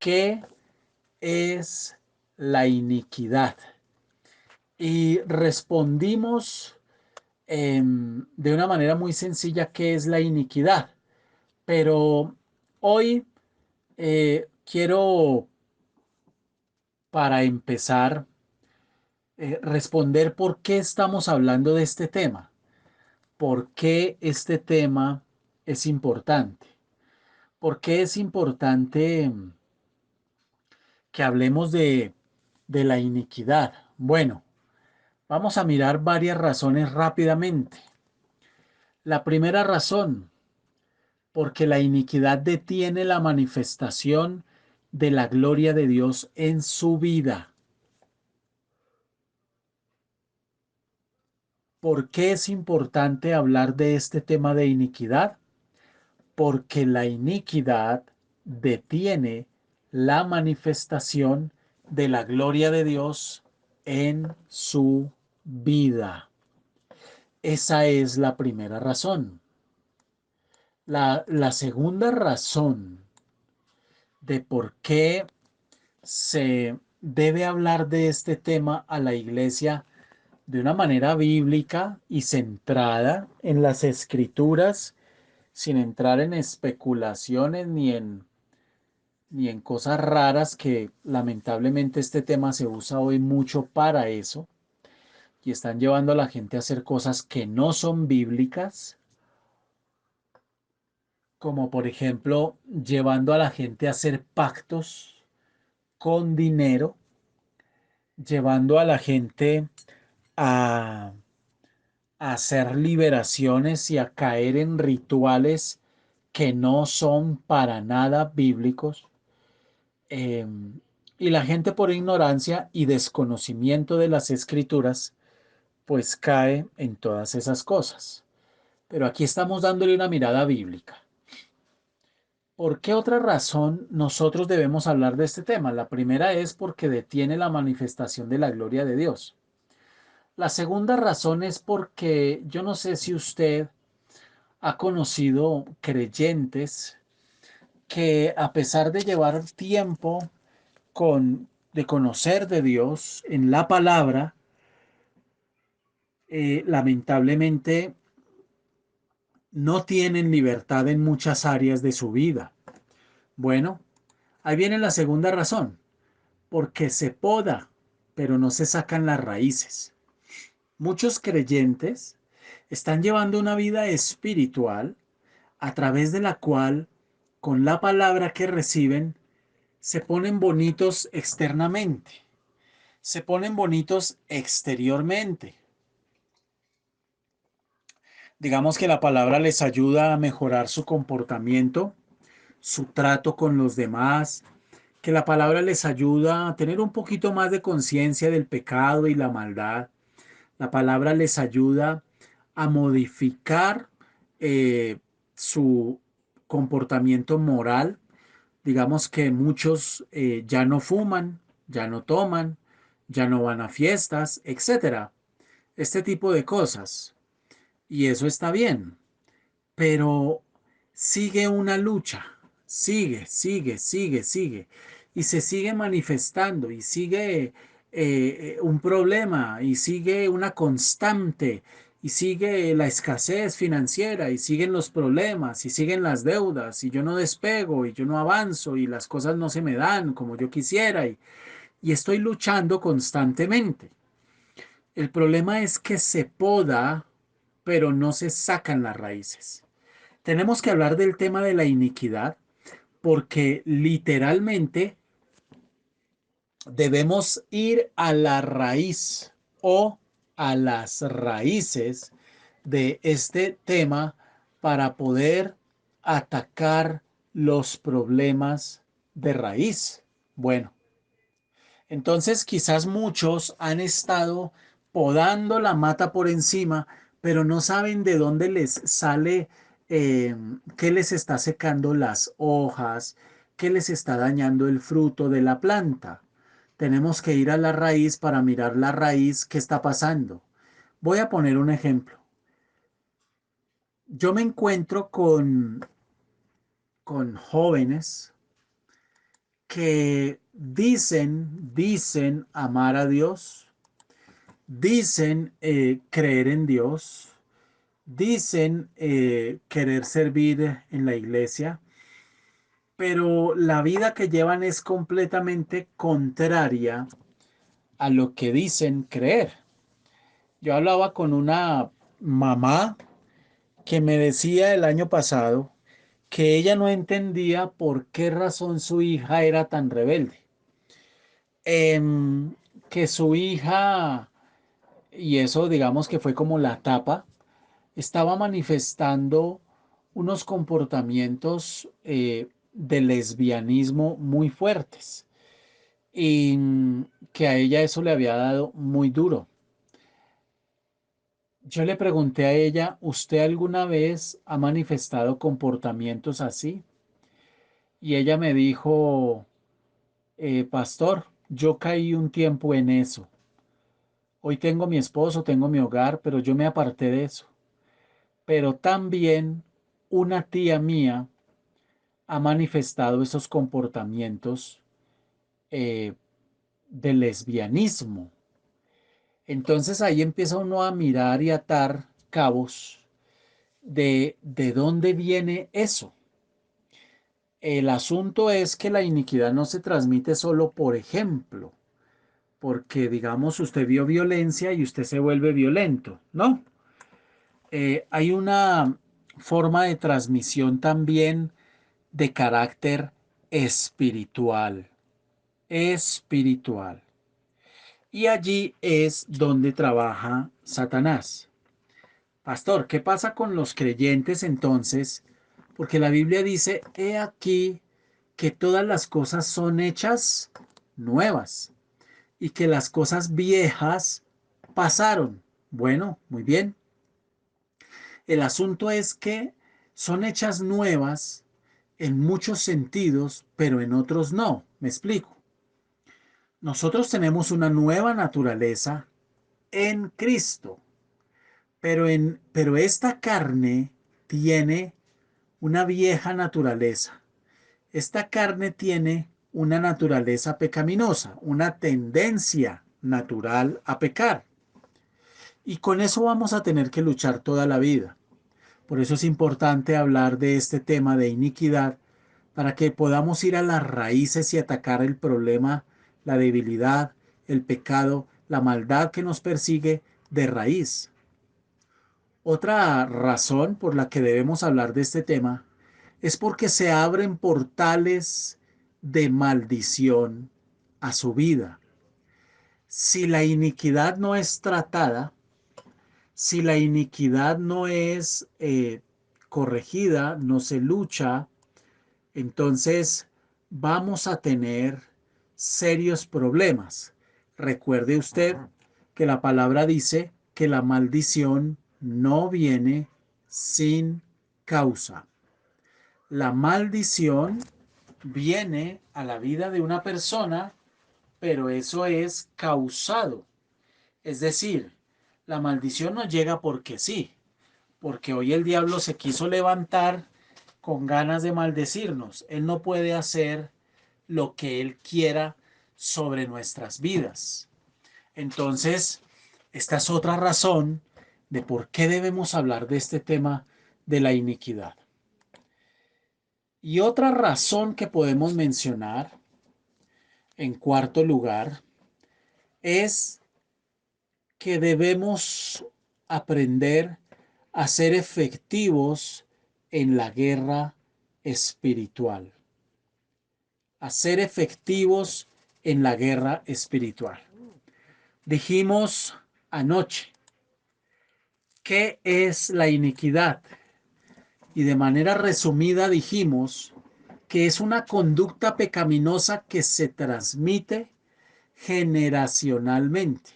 ¿Qué es la iniquidad? Y respondimos de una manera muy sencilla qué es la iniquidad. Pero hoy quiero, para empezar, responder por qué estamos hablando de este tema. ¿Por qué este tema es importante? ¿Por qué es importante que hablemos de la iniquidad? Bueno, vamos a mirar varias razones rápidamente. La primera razón, porque la iniquidad detiene la manifestación de la gloria de Dios en su vida. ¿Por qué es importante hablar de este tema de iniquidad? Porque la iniquidad detiene la manifestación de la gloria de Dios en su vida. Esa es la primera razón. La segunda razón de por qué se debe hablar de este tema a la iglesia de una manera bíblica y centrada en las escrituras, sin entrar en especulaciones ni en cosas raras que lamentablemente este tema se usa hoy mucho para eso y están llevando a la gente a hacer cosas que no son bíblicas, como por ejemplo llevando a la gente a hacer pactos con dinero, llevando a la gente a, a hacer liberaciones y a caer en rituales que no son para nada bíblicos. Eh, y la gente por ignorancia y desconocimiento de las escrituras, pues cae en todas esas cosas. Pero aquí estamos dándole una mirada bíblica. ¿Por qué otra razón nosotros debemos hablar de este tema? La primera es porque detiene la manifestación de la gloria de Dios. La segunda razón es porque yo no sé si usted ha conocido creyentes que a pesar de llevar tiempo de conocer de Dios en la palabra, lamentablemente no tienen libertad en muchas áreas de su vida. Bueno, ahí viene la segunda razón, porque se poda, pero no se sacan las raíces. Muchos creyentes están llevando una vida espiritual a través de la cual, con la palabra que reciben, se ponen bonitos externamente, se ponen bonitos exteriormente. Digamos que la palabra les ayuda a mejorar su comportamiento, su trato con los demás, que la palabra les ayuda a tener un poquito más de conciencia del pecado y la maldad. La palabra les ayuda a modificar su comportamiento moral. Digamos que muchos ya no fuman, ya no toman, ya no van a fiestas, etcétera. Este tipo de cosas. Y eso está bien, pero sigue una lucha, sigue, y se sigue manifestando, y sigue un problema, y sigue una constante, y sigue la escasez financiera y siguen los problemas y siguen las deudas y yo no despego y yo no avanzo y las cosas no se me dan como yo quisiera y estoy luchando constantemente. El problema es que se poda, pero no se sacan las raíces. Tenemos que hablar del tema de la iniquidad porque literalmente debemos ir a la raíz o a las raíces de este tema para poder atacar los problemas de raíz. Bueno, entonces quizás muchos han estado podando la mata por encima, pero no saben de dónde les sale, qué les está secando las hojas, qué les está dañando el fruto de la planta. Tenemos que ir a la raíz para mirar la raíz, qué está pasando. Voy a poner un ejemplo. Yo me encuentro con jóvenes que dicen amar a Dios, dicen creer en Dios, dicen querer servir en la iglesia, pero la vida que llevan es completamente contraria a lo que dicen creer. Yo hablaba con una mamá que me decía el año pasado que ella no entendía por qué razón su hija era tan rebelde. Em, que su hija, y eso digamos que fue como la tapa, estaba manifestando unos comportamientos de lesbianismo muy fuertes y que a ella eso le había dado muy duro. Yo le pregunté a ella, ¿usted alguna vez ha manifestado comportamientos así? Y ella me dijo, pastor, yo caí un tiempo en eso. Hoy tengo mi esposo, tengo mi hogar, pero yo me aparté de eso. Pero también una tía mía ha manifestado esos comportamientos eh, de lesbianismo. Entonces ahí empieza uno a mirar y atar cabos de dónde viene eso. El asunto es que la iniquidad no se transmite solo por ejemplo, porque digamos usted vio violencia y usted se vuelve violento, ¿no? Hay una forma de transmisión también de carácter espiritual, espiritual. Y allí es donde trabaja Satanás. Pastor, ¿qué pasa con los creyentes entonces? Porque la Biblia dice, he aquí que todas las cosas son hechas nuevas y que las cosas viejas pasaron. Bueno, muy bien. El asunto es que son hechas nuevas en muchos sentidos, pero en otros no. Me explico. Nosotros tenemos una nueva naturaleza en Cristo, pero esta carne tiene una vieja naturaleza. Esta carne tiene una naturaleza pecaminosa, una tendencia natural a pecar. Y con eso vamos a tener que luchar toda la vida. Por eso es importante hablar de este tema de iniquidad para que podamos ir a las raíces y atacar el problema, la debilidad, el pecado, la maldad que nos persigue de raíz. Otra razón por la que debemos hablar de este tema es porque se abren portales de maldición a su vida. Si la iniquidad no es tratada, si la iniquidad no es corregida, no se lucha, entonces vamos a tener serios problemas. Recuerde usted que la palabra dice que la maldición no viene sin causa. La maldición viene a la vida de una persona, pero eso es causado. Es decir, la maldición no llega porque sí, porque hoy el diablo se quiso levantar con ganas de maldecirnos. Él no puede hacer lo que él quiera sobre nuestras vidas. Entonces, esta es otra razón de por qué debemos hablar de este tema de la iniquidad. Y otra razón que podemos mencionar, en cuarto lugar, es que debemos aprender a ser efectivos en la guerra espiritual. A ser efectivos en la guerra espiritual. Dijimos anoche, ¿qué es la iniquidad? Y de manera resumida dijimos que es una conducta pecaminosa que se transmite generacionalmente.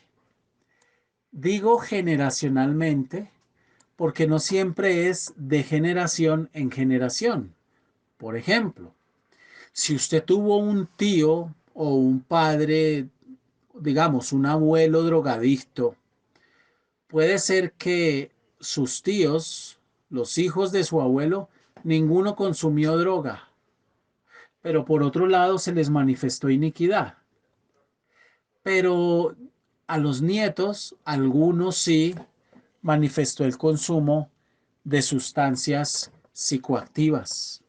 Digo generacionalmente porque no siempre es de generación en generación. Por ejemplo, si usted tuvo un tío o un padre, digamos, un abuelo drogadicto, puede ser que sus tíos, los hijos de su abuelo, ninguno consumió droga, pero por otro lado se les manifestó iniquidad. Pero a los nietos, algunos sí manifestó el consumo de sustancias psicoactivas.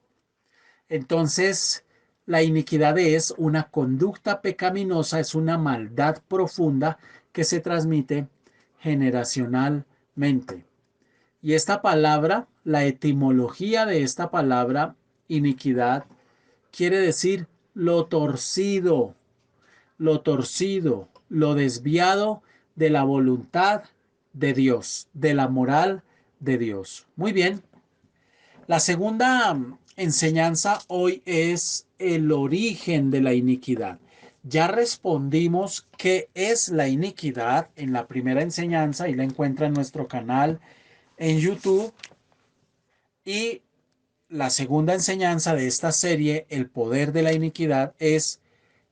Entonces, la iniquidad es una conducta pecaminosa, es una maldad profunda que se transmite generacionalmente. Y esta palabra, la etimología de esta palabra, iniquidad, quiere decir lo torcido, lo desviado de la voluntad de Dios, de la moral de Dios. Muy bien. La segunda enseñanza hoy es el origen de la iniquidad. Ya respondimos qué es la iniquidad en la primera enseñanza y la encuentra en nuestro canal en YouTube. Y la segunda enseñanza de esta serie, el poder de la iniquidad, es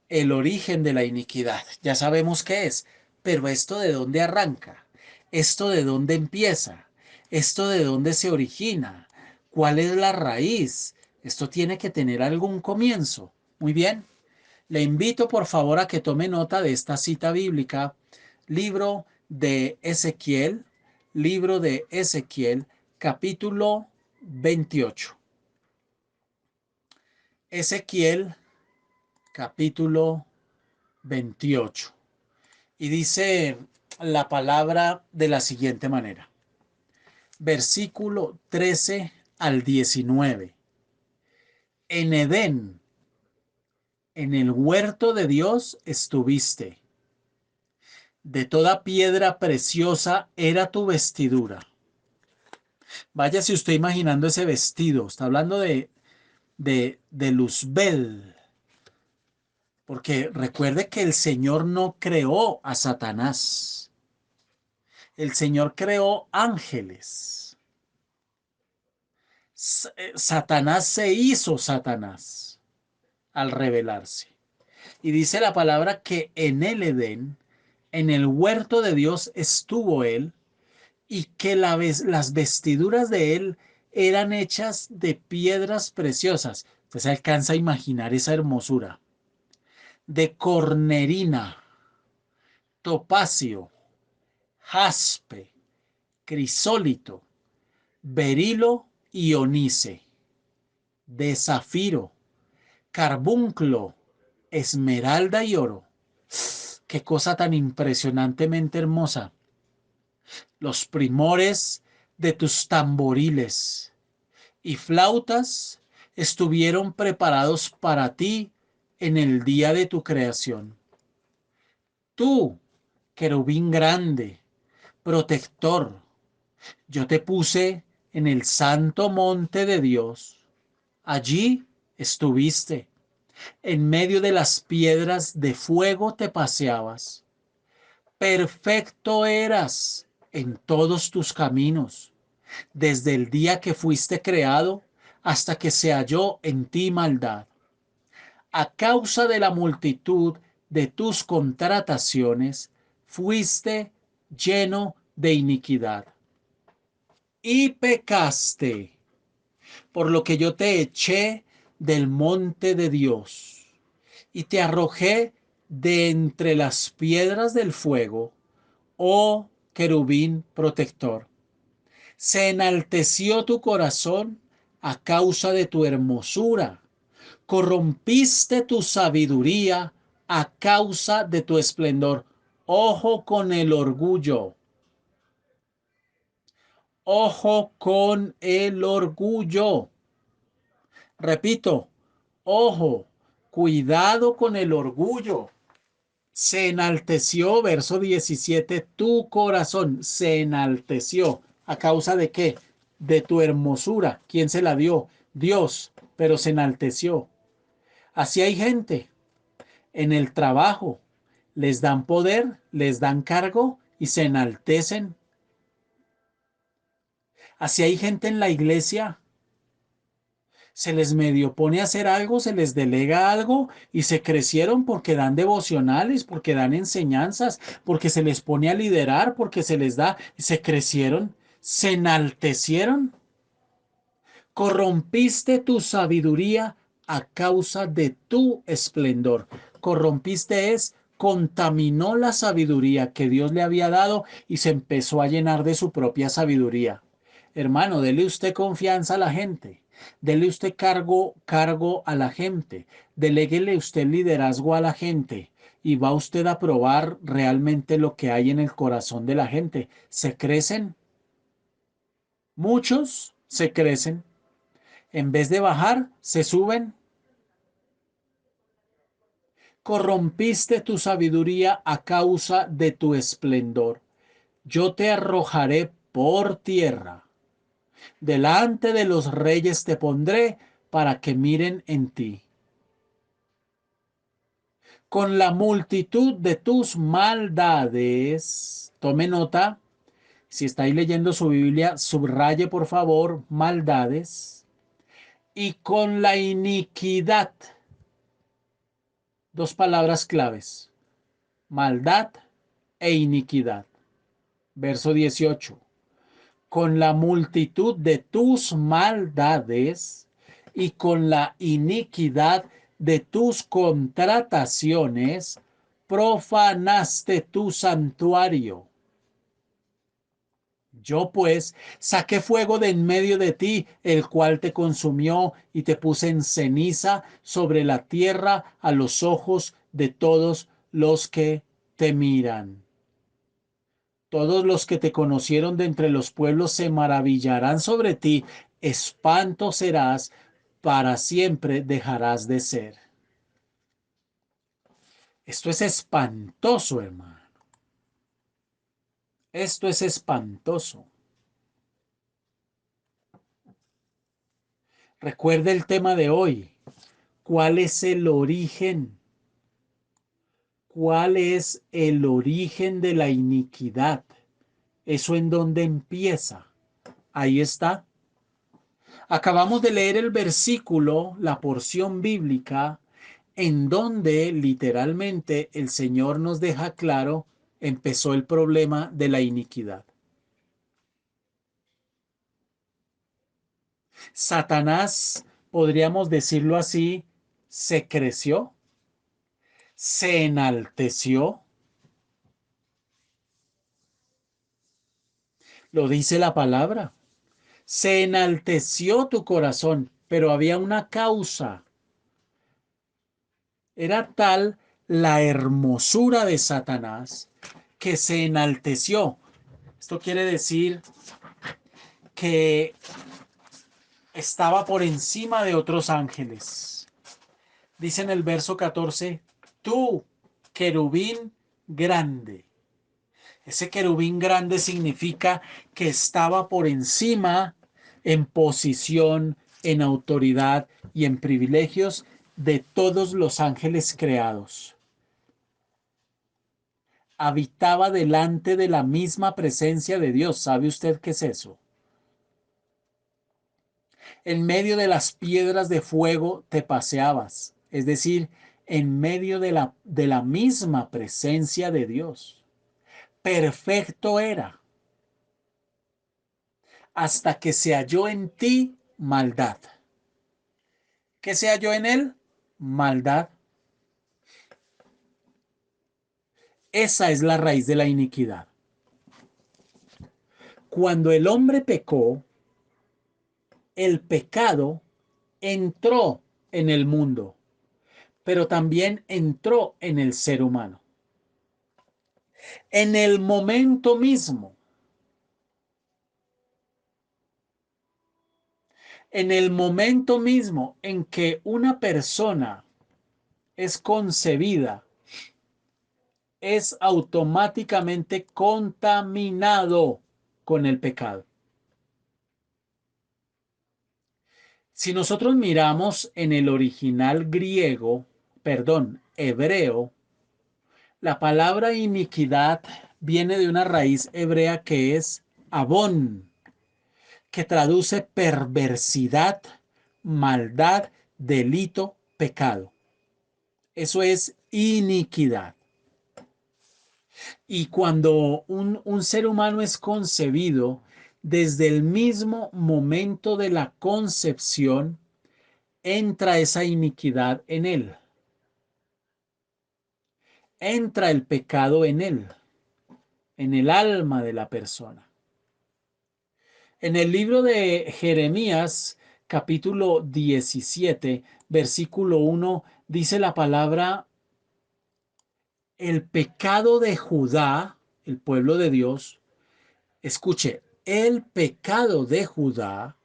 el origen de la iniquidad. Ya sabemos qué es, pero ¿esto de dónde arranca? ¿Esto de dónde empieza? ¿Esto de dónde se origina? ¿Cuál es la raíz? Esto tiene que tener algún comienzo. Muy bien. Le invito por favor a que tome nota de esta cita bíblica, libro de Ezequiel, capítulo 28. Ezequiel, capítulo 28. Y dice la palabra de la siguiente manera. Versículo 13 al 19. En Edén, en el huerto de Dios estuviste. De toda piedra preciosa era tu vestidura. Váyase usted imaginando ese vestido. Está hablando de Luzbel. Porque recuerde que el Señor no creó a Satanás. El Señor creó ángeles. Satanás se hizo Satanás al rebelarse. Y dice la palabra que en el Edén, en el huerto de Dios estuvo él y que las vestiduras de él eran hechas de piedras preciosas. Usted se alcanza a imaginar esa hermosura. De cornerina, topacio, jaspe, crisólito, berilo y onice, de zafiro, carbunclo, esmeralda y oro. Qué cosa tan impresionantemente hermosa. Los primores de tus tamboriles y flautas estuvieron preparados para ti en el día de tu creación. Tú, querubín grande, protector, yo te puse en el santo monte de Dios. Allí estuviste. En medio de las piedras de fuego te paseabas. Perfecto eras en todos tus caminos, desde el día que fuiste creado hasta que se halló en ti maldad. A causa de la multitud de tus contrataciones, fuiste lleno de iniquidad. Y pecaste, por lo que yo te eché del monte de Dios y te arrojé de entre las piedras del fuego, oh querubín protector. Se enalteció tu corazón a causa de tu hermosura. Corrompiste tu sabiduría a causa de tu esplendor. Ojo con el orgullo. Ojo con el orgullo. Repito, ojo, cuidado con el orgullo. Se enalteció, verso 17, tu corazón se enalteció. ¿A causa de qué? De tu hermosura. ¿Quién se la dio? Dios, pero se enalteció. Así hay gente en el trabajo. Les dan poder, les dan cargo y se enaltecen. Así hay gente en la iglesia. Se les medio pone a hacer algo, se les delega algo y se crecieron porque dan devocionales, porque dan enseñanzas, porque se les pone a liderar, porque se les da, se crecieron, se enaltecieron. Corrompiste tu sabiduría a causa de tu esplendor. Corrompiste es, contaminó la sabiduría que Dios le había dado y se empezó a llenar de su propia sabiduría. Hermano, dele usted confianza a la gente. Dele usted cargo a la gente. Deléguele usted liderazgo a la gente. Y va usted a probar realmente lo que hay en el corazón de la gente. Se crecen. Muchos se crecen. En vez de bajar, se suben. Corrompiste tu sabiduría a causa de tu esplendor. Yo te arrojaré por tierra. Delante de los reyes te pondré para que miren en ti. Con la multitud de tus maldades, tome nota, si estáis leyendo su Biblia, subraye por favor maldades, y con la iniquidad, dos palabras claves, maldad e iniquidad. Verso 18. Con la multitud de tus maldades y con la iniquidad de tus contrataciones, profanaste tu santuario. Yo pues saqué fuego de en medio de ti, el cual te consumió y te puse en ceniza sobre la tierra a los ojos de todos los que te miran. Todos los que te conocieron de entre los pueblos se maravillarán sobre ti. Espanto serás, para siempre dejarás de ser. Esto es espantoso, hermano. Esto es espantoso. Recuerde el tema de hoy. ¿Cuál es el origen? ¿Cuál es el origen de la iniquidad? ¿Eso en dónde empieza? Ahí está. Acabamos de leer el versículo, la porción bíblica, en donde literalmente el Señor nos deja claro, empezó el problema de la iniquidad. Satanás, podríamos decirlo así, se creció, se enalteció, lo dice la palabra, se enalteció tu corazón, pero había una causa. Era tal la hermosura de Satanás que se enalteció. Esto quiere decir que estaba por encima de otros ángeles. Dice en el verso 14, tú, querubín grande. Ese querubín grande significa que estaba por encima en posición, en autoridad y en privilegios de todos los ángeles creados. Habitaba delante de la misma presencia de Dios. ¿Sabe usted qué es eso? En medio de las piedras de fuego te paseabas, es decir, en medio de la misma presencia de Dios. Perfecto era, hasta que se halló en ti maldad. ¿Qué se halló en él? Maldad. Esa es la raíz de la iniquidad. Cuando el hombre pecó, el pecado entró en el mundo, pero también entró en el ser humano. En el momento mismo, en que una persona es concebida, es automáticamente contaminado con el pecado. Si nosotros miramos en el original griego, perdón, hebreo, la palabra iniquidad viene de una raíz hebrea que es abón, que traduce perversidad, maldad, delito, pecado. Eso es iniquidad. Y cuando un ser humano es concebido, desde el mismo momento de la concepción, entra esa iniquidad en él. Entra el pecado en él, en el alma de la persona. En el libro de Jeremías, capítulo 17, versículo 1, dice la palabra: el pecado de Judá, el pueblo de Dios, escuche, el pecado de Judá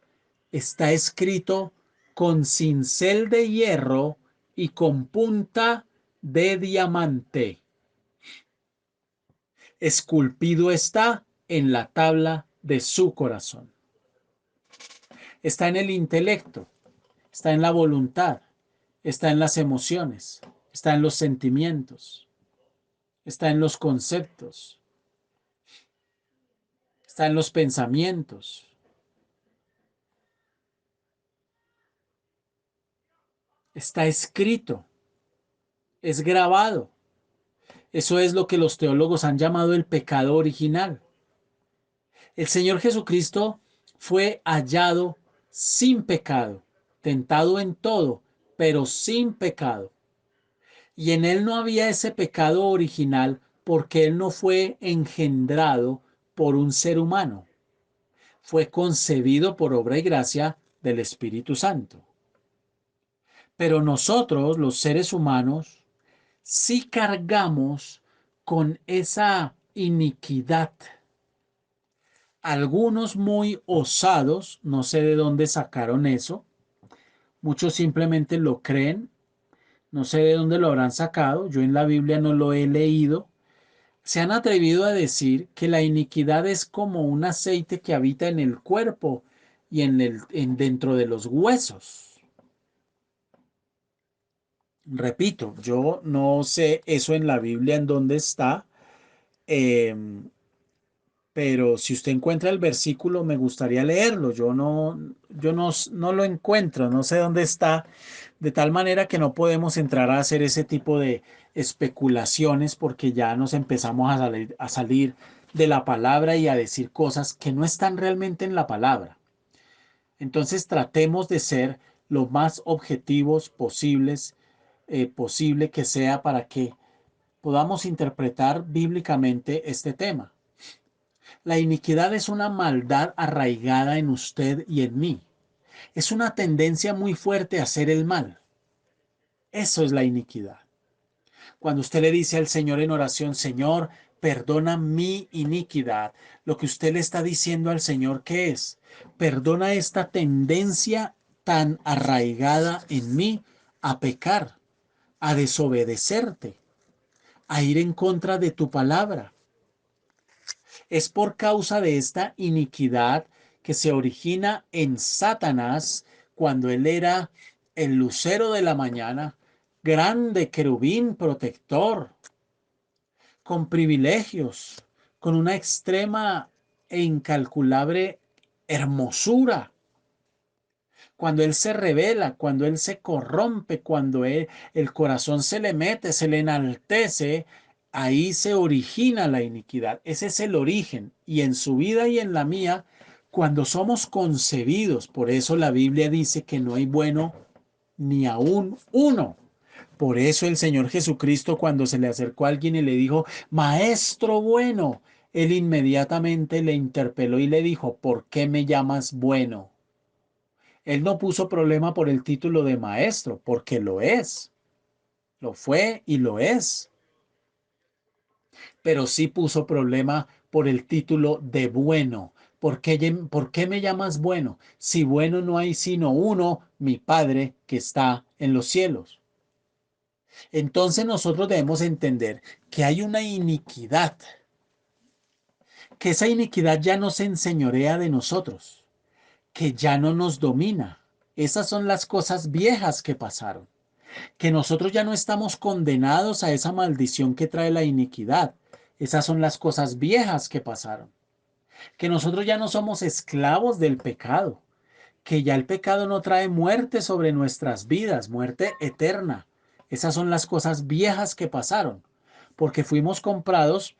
está escrito con cincel de hierro y con punta de diamante. Esculpido está en la tabla de su corazón. Está en el intelecto, está en la voluntad, está en las emociones, está en los sentimientos, está en los conceptos, está en los pensamientos. Está escrito, es grabado. Eso es lo que los teólogos han llamado el pecado original. El Señor Jesucristo fue hallado sin pecado, tentado en todo, pero sin pecado. Y en él no había ese pecado original porque él no fue engendrado por un ser humano. Fue concebido por obra y gracia del Espíritu Santo. Pero nosotros, los seres humanos, sí cargamos con esa iniquidad. Algunos muy osados, no sé de dónde sacaron eso, muchos simplemente lo creen, no sé de dónde lo habrán sacado, yo en la Biblia no lo he leído, se han atrevido a decir que la iniquidad es como un aceite que habita en el cuerpo y dentro de los huesos. Repito, yo no sé eso en la Biblia en dónde está, eh, pero si usted encuentra el versículo, me gustaría leerlo. Yo no lo encuentro, no sé dónde está, de tal manera que no podemos entrar a hacer ese tipo de especulaciones porque ya nos empezamos a salir de la palabra y a decir cosas que no están realmente en la palabra. Entonces tratemos de ser lo más objetivos posible que sea para que podamos interpretar bíblicamente este tema. La iniquidad es una maldad arraigada en usted y en mí. Es una tendencia muy fuerte a hacer el mal. Eso es la iniquidad. Cuando usted le dice al Señor en oración: Señor, perdona mi iniquidad, lo que usted le está diciendo al Señor, ¿qué es? Perdona esta tendencia tan arraigada en mí a pecar, a desobedecerte, a ir en contra de tu palabra. Es por causa de esta iniquidad que se origina en Satanás cuando él era el lucero de la mañana, grande querubín protector, con privilegios, con una extrema e incalculable hermosura. Cuando él se revela, cuando él se corrompe, cuando el corazón se le mete, se le enaltece, ahí se origina la iniquidad. Ese es el origen. Y en su vida y en la mía, cuando somos concebidos, por eso la Biblia dice que no hay bueno ni aún uno. Por eso el Señor Jesucristo, cuando se le acercó a alguien y le dijo: Maestro bueno, él inmediatamente le interpeló y le dijo, ¿por qué me llamas bueno? Él no puso problema por el título de maestro, porque lo es, lo fue y lo es, pero sí puso problema por el título de bueno. Por qué me llamas bueno? Si bueno no hay sino uno, mi Padre que está en los cielos. Entonces nosotros debemos entender que hay una iniquidad, que esa iniquidad ya no se enseñorea de nosotros, que ya no nos domina. Esas son las cosas viejas que pasaron, que nosotros ya no estamos condenados a esa maldición que trae la iniquidad. Esas son las cosas viejas que pasaron, que nosotros ya no somos esclavos del pecado, que ya el pecado no trae muerte sobre nuestras vidas, muerte eterna. Esas son las cosas viejas que pasaron, porque fuimos comprados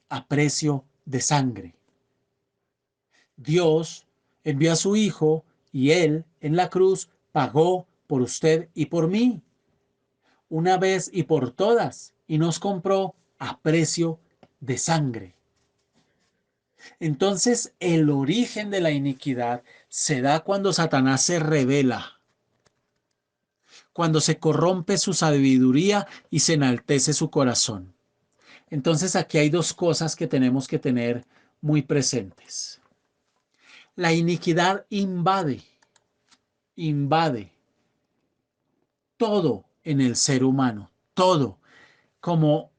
a precio de sangre. Dios envió a su Hijo y Él en la cruz pagó por usted y por mí, una vez y por todas, y nos compró a precio de sangre. Entonces, el origen de la iniquidad se da cuando Satanás se revela, cuando se corrompe su sabiduría y se enaltece su corazón. Entonces, aquí hay dos cosas que tenemos que tener muy presentes. La iniquidad invade todo en el ser humano, todo, como,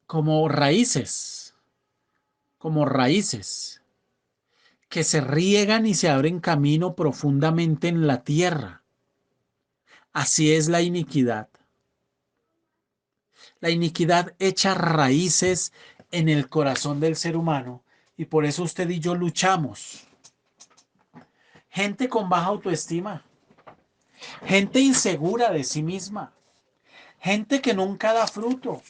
como raíces, como raíces que se riegan y se abren camino profundamente en la tierra. Así es la iniquidad. La iniquidad echa raíces en el corazón del ser humano y por eso usted y yo luchamos. Gente con baja autoestima, gente insegura de sí misma, gente que nunca da fruto,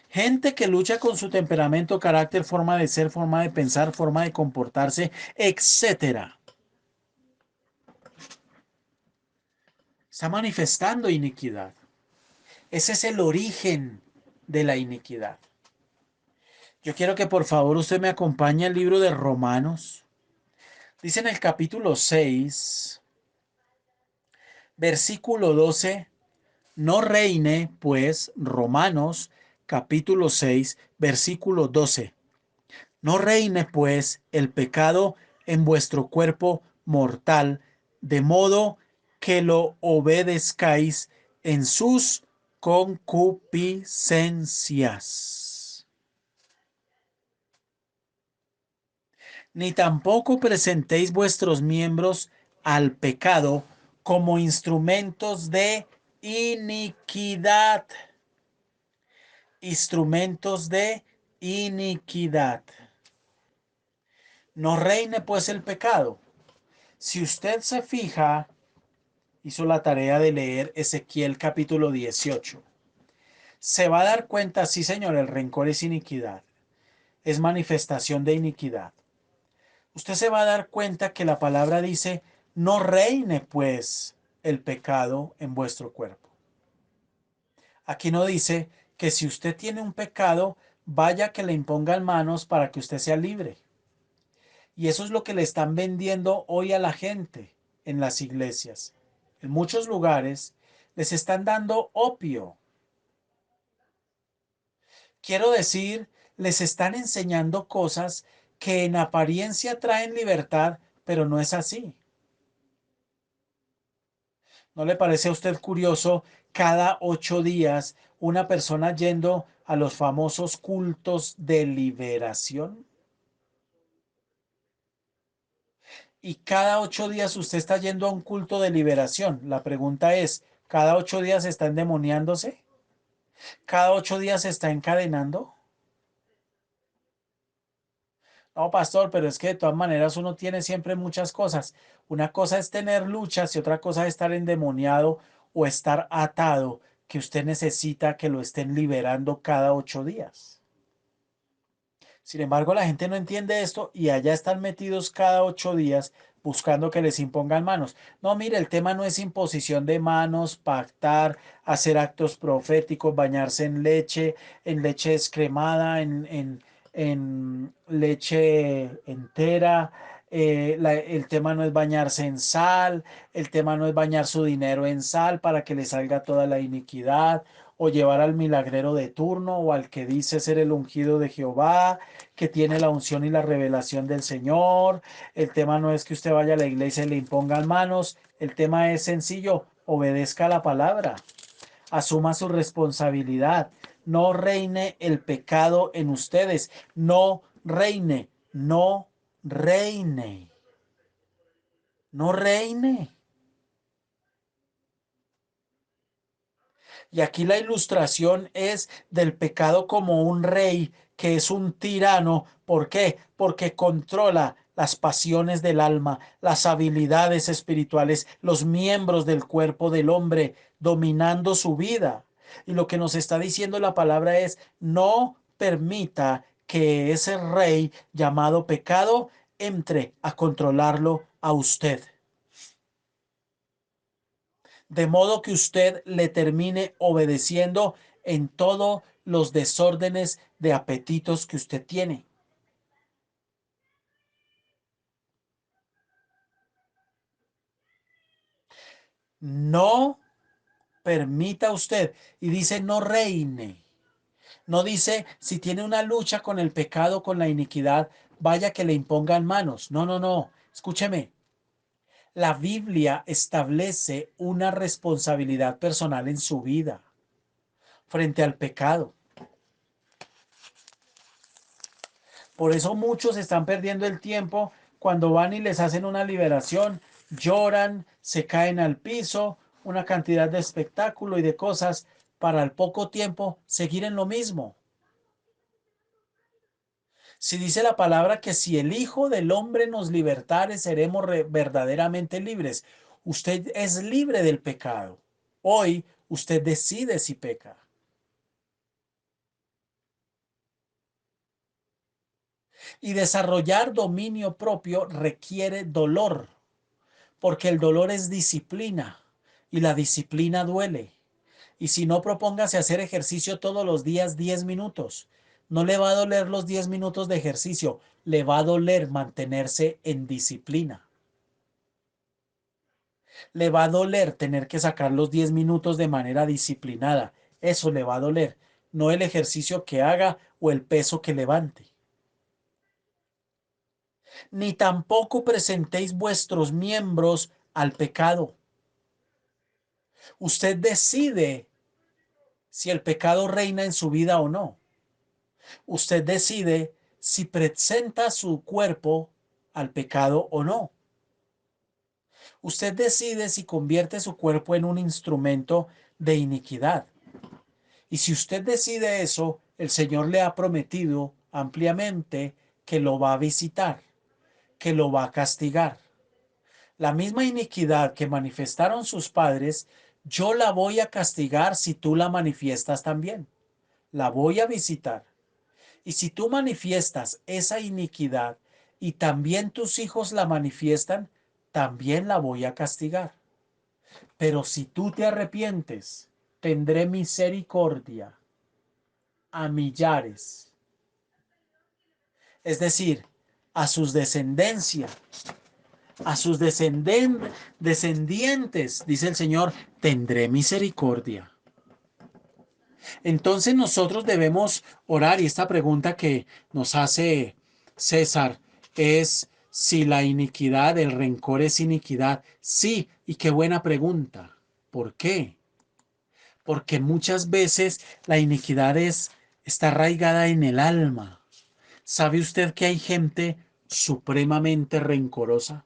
gente que lucha con su temperamento, carácter, forma de ser, forma de pensar, forma de comportarse, etcétera. Está manifestando iniquidad. Ese es el origen de la iniquidad. Yo quiero que por favor usted me acompañe al libro de Romanos. Dice en el capítulo 6, versículo 12, no reine pues, Romanos capítulo 6, versículo 12. No reine pues el pecado en vuestro cuerpo mortal, de modo que lo obedezcáis en sus concupiscencias. Ni tampoco presentéis vuestros miembros al pecado como instrumentos de iniquidad. Instrumentos de iniquidad. No reine pues el pecado. Si usted se fija, hizo la tarea de leer Ezequiel capítulo 18. Se va a dar cuenta, sí señor, el rencor es iniquidad, es manifestación de iniquidad. Usted se va a dar cuenta que la palabra dice, no reine pues el pecado en vuestro cuerpo. Aquí no dice que si usted tiene un pecado, vaya que le impongan manos para que usted sea libre. Y eso es lo que le están vendiendo hoy a la gente en las iglesias. En muchos lugares les están dando opio. Quiero decir, les están enseñando cosas que en apariencia traen libertad, pero no es así. ¿No le parece a usted curioso cada 8 días una persona yendo a los famosos cultos de liberación? Y cada 8 días usted está yendo a un culto de liberación. La pregunta es, ¿cada 8 días está endemoniándose? ¿Cada 8 días se está encadenando? No, pastor, pero es que de todas maneras uno tiene siempre muchas cosas. Una cosa es tener luchas y otra cosa es estar endemoniado o estar atado, que usted necesita que lo estén liberando cada 8 días. Sin embargo, la gente no entiende esto y allá están metidos cada 8 días buscando que les impongan manos. No, mire, el tema no es imposición de manos, pactar, hacer actos proféticos, bañarse en leche descremada, en leche entera. El tema no es bañarse en sal, el tema no es bañar su dinero en sal para que le salga toda la iniquidad, o llevar al milagrero de turno o al que dice ser el ungido de Jehová, que tiene la unción y la revelación del Señor. El tema no es que usted vaya a la iglesia y le impongan manos, el tema es sencillo: obedezca la palabra, asuma su responsabilidad, no reine el pecado en ustedes, no reine, no reine, no reine. Y aquí la ilustración es del pecado como un rey que es un tirano. ¿Por qué? Porque controla las pasiones del alma, las habilidades espirituales, los miembros del cuerpo del hombre, dominando su vida. Y lo que nos está diciendo la palabra es: no permita que ese rey llamado pecado entre a controlarlo a usted, de modo que usted le termine obedeciendo en todos los desórdenes de apetitos que usted tiene. No permita usted, y dice no reine, no dice si tiene una lucha con el pecado, con la iniquidad, vaya que le impongan manos. No, no, no, escúcheme. La Biblia establece una responsabilidad personal en su vida frente al pecado. Por eso muchos están perdiendo el tiempo cuando van y les hacen una liberación, lloran, se caen al piso, una cantidad de espectáculo y de cosas para al poco tiempo seguir en lo mismo. Si dice la palabra que si el Hijo del Hombre nos libertare, seremos verdaderamente libres. Usted es libre del pecado. Hoy usted decide si peca. Y desarrollar dominio propio requiere dolor, porque el dolor es disciplina y la disciplina duele. Y si no, propóngase hacer ejercicio todos los días 10 minutos. No le va a doler los 10 minutos de ejercicio, le va a doler mantenerse en disciplina. Le va a doler tener que sacar los 10 minutos de manera disciplinada. Eso le va a doler, no el ejercicio que haga o el peso que levante. Ni tampoco presentéis vuestros miembros al pecado. Usted decide si el pecado reina en su vida o no. Usted decide si presenta su cuerpo al pecado o no. Usted decide si convierte su cuerpo en un instrumento de iniquidad. Y si usted decide eso, el Señor le ha prometido ampliamente que lo va a visitar, que lo va a castigar. La misma iniquidad que manifestaron sus padres, yo la voy a castigar si tú la manifiestas también. La voy a visitar. Y si tú manifiestas esa iniquidad y también tus hijos la manifiestan, también la voy a castigar. Pero si tú te arrepientes, tendré misericordia a millares, es decir, a sus descendencias, a sus descendientes, dice el Señor, tendré misericordia. Entonces nosotros debemos orar, y esta pregunta que nos hace César es si la iniquidad, el rencor es iniquidad. Sí, y qué buena pregunta. ¿Por qué? Porque muchas veces la iniquidad está arraigada en el alma. ¿Sabe usted que hay gente supremamente rencorosa?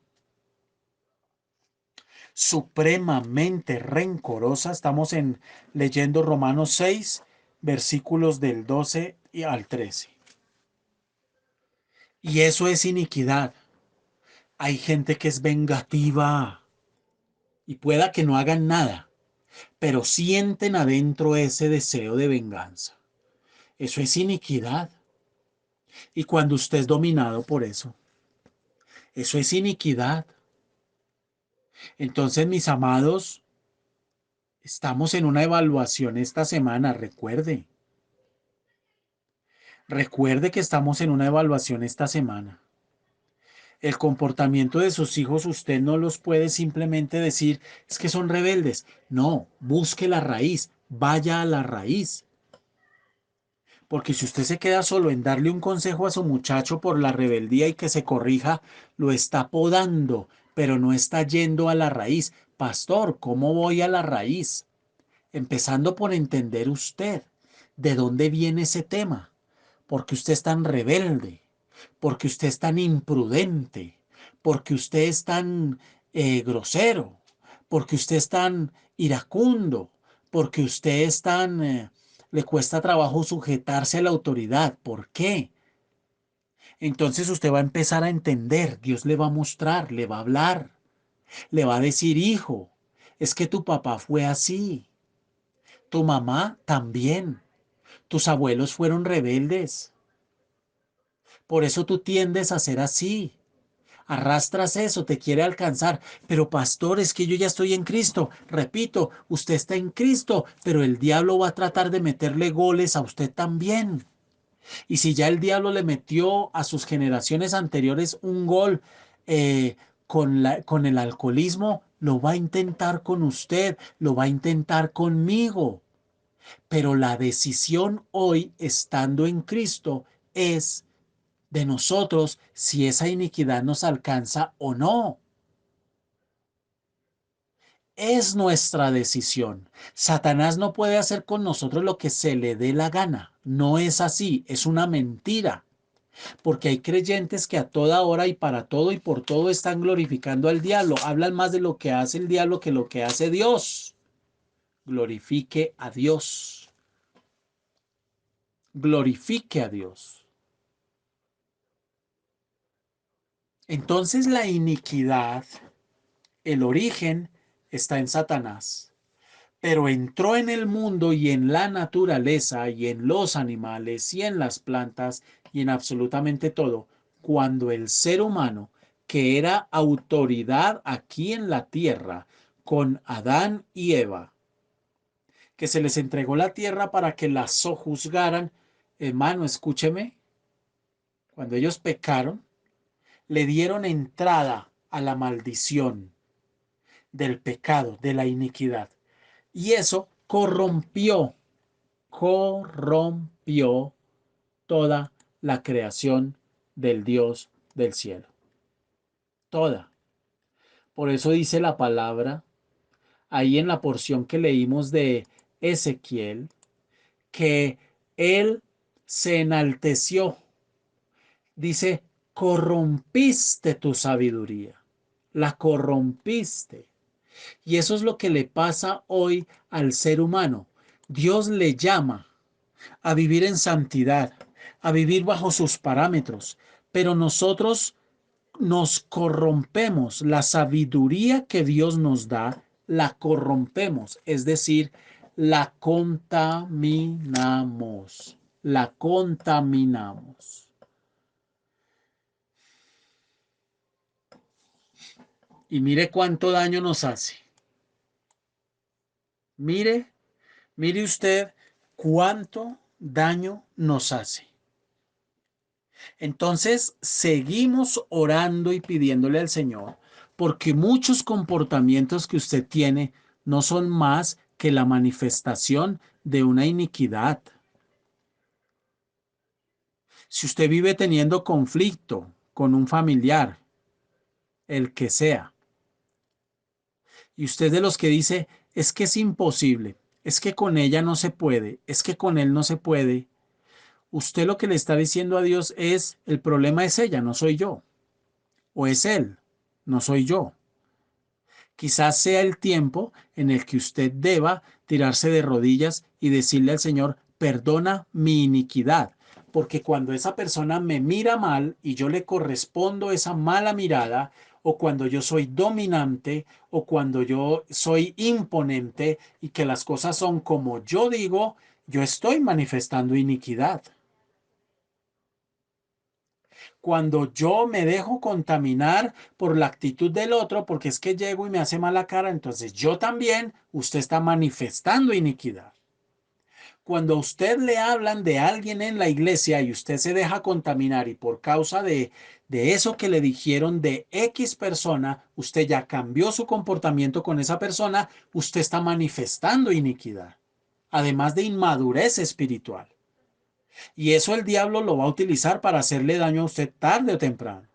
Supremamente rencorosa. Estamos leyendo Romanos 6, versículos del 12 al 13. Y eso es iniquidad. Hay gente que es vengativa y pueda que no hagan nada, pero sienten adentro ese deseo de venganza. Eso es iniquidad. Y cuando usted es dominado por eso es iniquidad. Entonces, mis amados, estamos en una evaluación esta semana, recuerde. Recuerde que estamos en una evaluación esta semana. El comportamiento de sus hijos usted no los puede simplemente decir, es que son rebeldes. No, busque la raíz, vaya a la raíz. Porque si usted se queda solo en darle un consejo a su muchacho por la rebeldía y que se corrija, lo está podando, pero no está yendo a la raíz. Pastor, ¿cómo voy a la raíz? Empezando por entender usted de dónde viene ese tema. Porque usted es tan rebelde, porque usted es tan imprudente, porque usted es tan grosero, porque usted es tan iracundo, porque usted es tan... le cuesta trabajo sujetarse a la autoridad. ¿Por qué? Entonces usted va a empezar a entender, Dios le va a mostrar, le va a hablar, le va a decir, hijo, es que tu papá fue así, tu mamá también, tus abuelos fueron rebeldes, por eso tú tiendes a ser así. Arrastras eso, te quiere alcanzar. Pero pastor, es que yo ya estoy en Cristo. Repito, usted está en Cristo, pero el diablo va a tratar de meterle goles a usted también. Y si ya el diablo le metió a sus generaciones anteriores un gol con el alcoholismo, lo va a intentar con usted, lo va a intentar conmigo. Pero la decisión hoy, estando en Cristo, es de nosotros si esa iniquidad nos alcanza o no. Es nuestra decisión. Satanás no puede hacer con nosotros lo que se le dé la gana. No es así, es una mentira. Porque hay creyentes que a toda hora y para todo y por todo están glorificando al diablo. Hablan más de lo que hace el diablo que lo que hace Dios. Glorifique a Dios. Glorifique a Dios. Entonces la iniquidad, el origen, está en Satanás. Pero entró en el mundo y en la naturaleza y en los animales y en las plantas y en absolutamente todo, cuando el ser humano, que era autoridad aquí en la tierra, con Adán y Eva, que se les entregó la tierra para que la sojuzgaran, hermano, escúcheme, cuando ellos pecaron, le dieron entrada a la maldición del pecado, de la iniquidad. Y eso corrompió toda la creación del Dios del cielo. Toda. Por eso dice la palabra ahí en la porción que leímos de Ezequiel, que él se enalteció. Dice, corrompiste tu sabiduría. La corrompiste. Y eso es lo que le pasa hoy al ser humano. Dios le llama a vivir en santidad, a vivir bajo sus parámetros, pero nosotros nos corrompemos. La sabiduría que Dios nos da, la corrompemos, es decir, la contaminamos, la contaminamos. Y mire cuánto daño nos hace. Mire, mire usted cuánto daño nos hace. Entonces, seguimos orando y pidiéndole al Señor, porque muchos comportamientos que usted tiene no son más que la manifestación de una iniquidad. Si usted vive teniendo conflicto con un familiar, el que sea, y usted de los que dice, es que es imposible, es que con ella no se puede, es que con él no se puede, usted lo que le está diciendo a Dios es, el problema es ella, no soy yo, o es él, no soy yo. Quizás sea el tiempo en el que usted deba tirarse de rodillas y decirle al Señor, perdona mi iniquidad, porque cuando esa persona me mira mal y yo le correspondo esa mala mirada, o cuando yo soy dominante, o cuando yo soy imponente y que las cosas son como yo digo, yo estoy manifestando iniquidad. Cuando yo me dejo contaminar por la actitud del otro, porque es que llego y me hace mala cara, entonces yo también, usted está manifestando iniquidad. Cuando a usted le hablan de alguien en la iglesia y usted se deja contaminar y por causa de eso que le dijeron de X persona, usted ya cambió su comportamiento con esa persona, usted está manifestando iniquidad, además de inmadurez espiritual. Y eso el diablo lo va a utilizar para hacerle daño a usted tarde o temprano.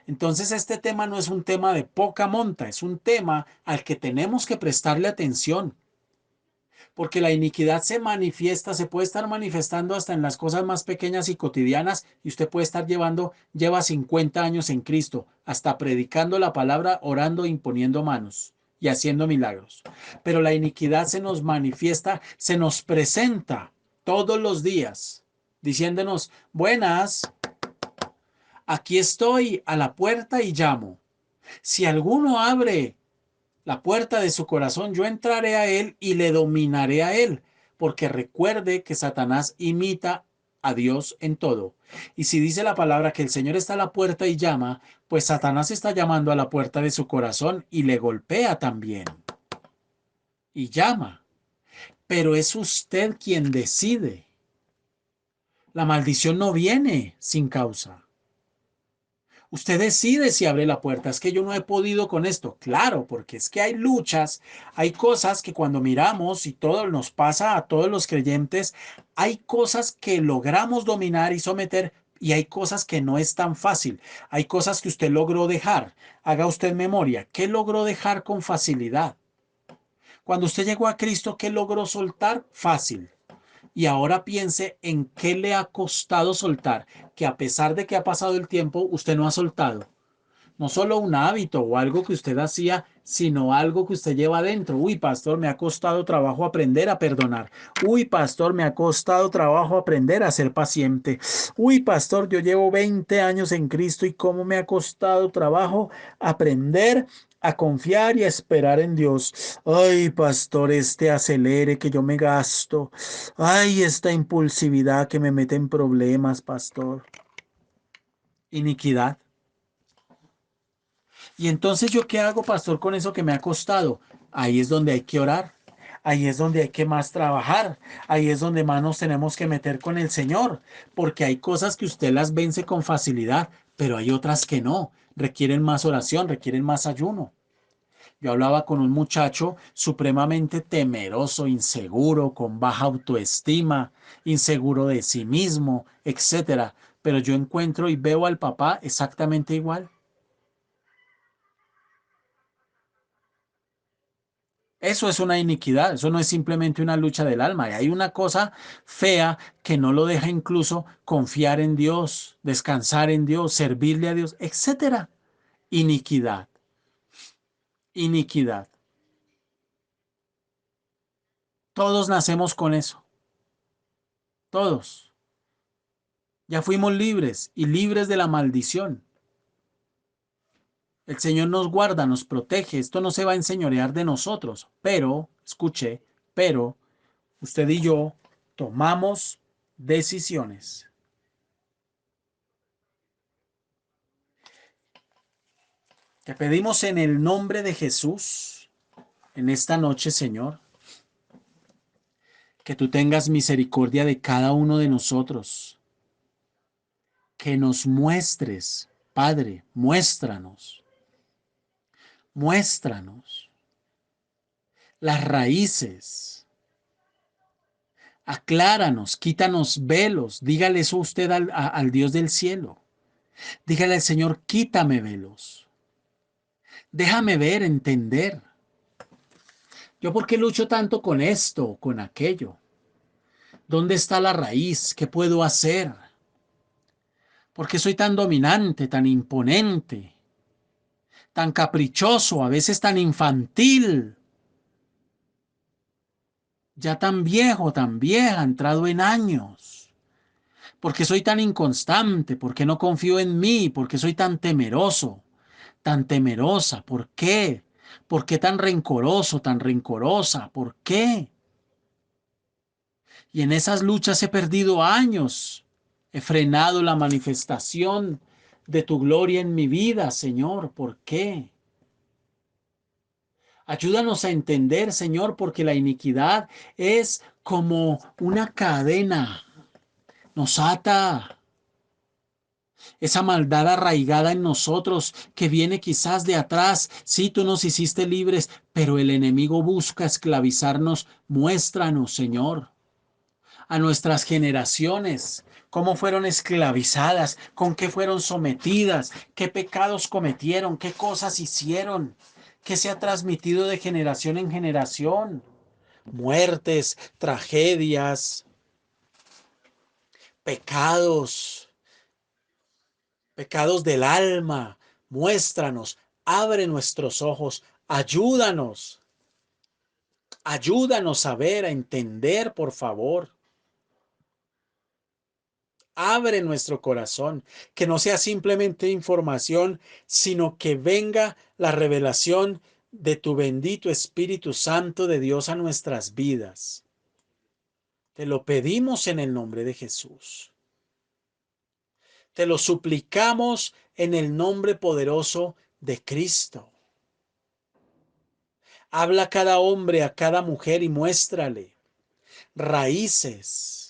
Entonces este tema no es un tema de poca monta, es un tema al que tenemos que prestarle atención. Porque la iniquidad se manifiesta, se puede estar manifestando hasta en las cosas más pequeñas y cotidianas, y usted puede estar lleva 50 años en Cristo, hasta predicando la palabra, orando, imponiendo manos y haciendo milagros. Pero la iniquidad se nos manifiesta, se nos presenta todos los días, diciéndonos, buenas, aquí estoy a la puerta y llamo. Si alguno abre la puerta de su corazón, yo entraré a él y le dominaré a él, porque recuerde que Satanás imita a Dios en todo. Y si dice la palabra que el Señor está a la puerta y llama, pues Satanás está llamando a la puerta de su corazón y le golpea también. Y llama. Pero es usted quien decide. La maldición no viene sin causa. Usted decide si abre la puerta. Es que yo no he podido con esto. Claro, porque es que hay luchas, hay cosas que cuando miramos y todo nos pasa a todos los creyentes, hay cosas que logramos dominar y someter y hay cosas que no es tan fácil. Hay cosas que usted logró dejar. Haga usted memoria. ¿Qué logró dejar con facilidad? Cuando usted llegó a Cristo, ¿qué logró soltar? Fácil. Y ahora piense en qué le ha costado soltar, que a pesar de que ha pasado el tiempo, usted no ha soltado. No solo un hábito o algo que usted hacía, sino algo que usted lleva adentro. Uy, pastor, me ha costado trabajo aprender a perdonar. Uy, pastor, me ha costado trabajo aprender a ser paciente. Uy, pastor, yo llevo 20 años en Cristo y cómo me ha costado trabajo aprender a confiar y a esperar en Dios. Ay, pastor, este acelere que yo me gasto. Ay, esta impulsividad que me mete en problemas, pastor. Iniquidad. Y entonces, ¿yo qué hago, pastor, con eso que me ha costado? Ahí es donde hay que orar. Ahí es donde hay que más trabajar. Ahí es donde más nos tenemos que meter con el Señor. Porque hay cosas que usted las vence con facilidad, pero hay otras que no. Requieren más oración, requieren más ayuno. Yo hablaba con un muchacho supremamente temeroso, inseguro, con baja autoestima, inseguro de sí mismo, etcétera. Pero yo encuentro y veo al papá exactamente igual. Eso es una iniquidad, eso no es simplemente una lucha del alma. Y hay una cosa fea que no lo deja incluso confiar en Dios, descansar en Dios, servirle a Dios, etcétera. Iniquidad, iniquidad. Todos nacemos con eso, todos. Ya fuimos libres y libres de la maldición. El Señor nos guarda, nos protege. Esto no se va a enseñorear de nosotros, pero, escuche, pero usted y yo tomamos decisiones. Te pedimos en el nombre de Jesús, en esta noche, Señor, que tú tengas misericordia de cada uno de nosotros, que nos muestres, Padre, muéstranos, muéstranos las raíces, acláranos, quítanos velos, dígale eso usted al Dios del cielo, dígale al Señor, quítame velos, déjame ver, entender. ¿Yo por qué lucho tanto con esto, con aquello? ¿Dónde está la raíz? ¿Qué puedo hacer? ¿Por qué soy tan dominante, tan imponente, tan caprichoso, a veces tan infantil, ya tan viejo, tan vieja, entrado en años? ¿Por qué soy tan inconstante? ¿Por qué no confío en mí? ¿Por qué soy tan temeroso, tan temerosa? ¿Por qué? ¿Por qué tan rencoroso, tan rencorosa? ¿Por qué? Y en esas luchas he perdido años. He frenado la manifestación de tu gloria en mi vida, Señor. ¿Por qué? Ayúdanos a entender, Señor, porque la iniquidad es como una cadena. Nos ata. Esa maldad arraigada en nosotros que viene quizás de atrás. Sí, tú nos hiciste libres, pero el enemigo busca esclavizarnos. Muéstranos, Señor, a nuestras generaciones, cómo fueron esclavizadas, con qué fueron sometidas, qué pecados cometieron, qué cosas hicieron, qué se ha transmitido de generación en generación. Muertes, tragedias, pecados, pecados del alma. Muéstranos, abre nuestros ojos, ayúdanos, ayúdanos a ver, a entender, por favor. Abre nuestro corazón, que no sea simplemente información, sino que venga la revelación de tu bendito Espíritu Santo de Dios a nuestras vidas. Te lo pedimos en el nombre de Jesús. Te lo suplicamos en el nombre poderoso de Cristo. Habla a cada hombre, a cada mujer y muéstrale raíces.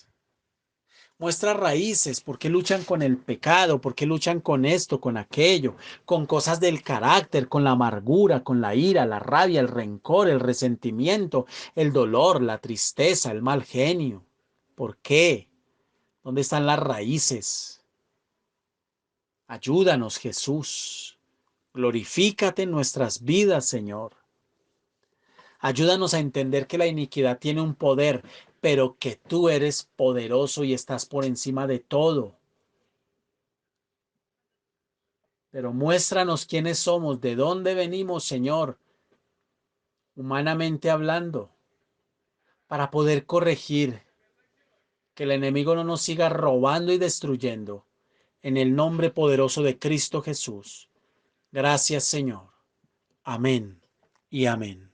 Muestra raíces, por qué luchan con el pecado, por qué luchan con esto, con aquello, con cosas del carácter, con la amargura, con la ira, la rabia, el rencor, el resentimiento, el dolor, la tristeza, el mal genio. ¿Por qué? ¿Dónde están las raíces? Ayúdanos, Jesús. Glorifícate en nuestras vidas, Señor. Ayúdanos a entender que la iniquidad tiene un poder, pero que tú eres poderoso y estás por encima de todo. Pero muéstranos quiénes somos, de dónde venimos, Señor, humanamente hablando, para poder corregir, que el enemigo no nos siga robando y destruyendo. En el nombre poderoso de Cristo Jesús. Gracias, Señor. Amén y amén.